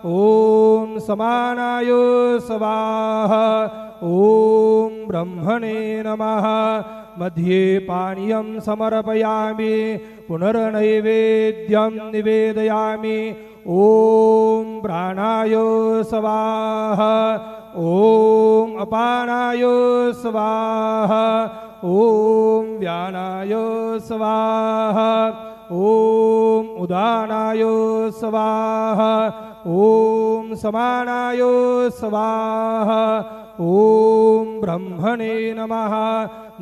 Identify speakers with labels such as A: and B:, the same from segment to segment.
A: ओम समानाय स्वाहा ओम ब्रह्मणे नमः मध्ये पानीयं समर्पयामि पुनर्नैवेद्यं निवेदयामि ओम प्राणाय स्वाहा ओम अपानाय स्वाहा ओम व्यानाय स्वाहा ओम उदानाय स्वाहा ओम समानाय स्वाहा ओम ब्रह्मणे नमः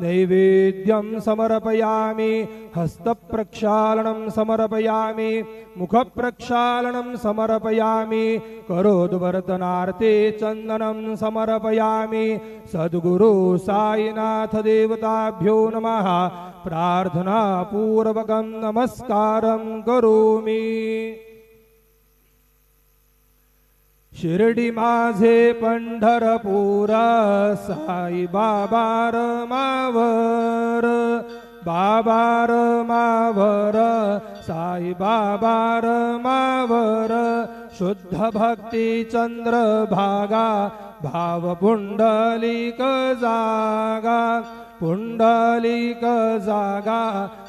A: नैवेद्यं समर्पयामि हस्तप्रक्षालनं समर्पयामि मुखप्रक्षालनं समर्पयामि करोद्वर्तनार्थे चन्दनं समर्पयामि सद्गुरु साईनाथ देवताभ्यो नमः प्रार्थनापूर्वकं नमस्कारं करोमि शिर्डी माझे पंढरपूर साई बाबा रमावर बाबा रमावर साई बाबा रमावर शुद्ध भक्ती चंद्रभागा भाव पुंडलिक जागा पुंडलिक जागा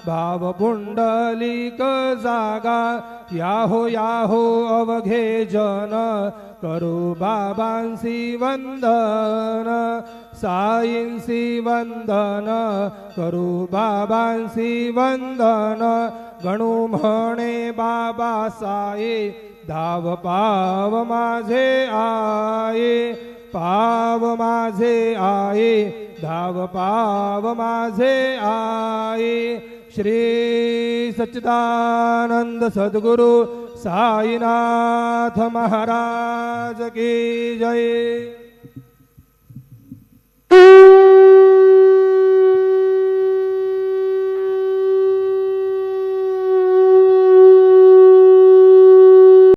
A: भाव पुंडलिक जागा याहो याहो अवघे जन करू बाबांसी वंदन साईंसी वंदन करू बाबांसी वंदन गणू म्हणे बाबा साई धाव पाव माझे आये पाव माझे आये धाव पाव माझे आये श्री सच्चिदानंद सद्गुरु साईनाथ महाराज की जय।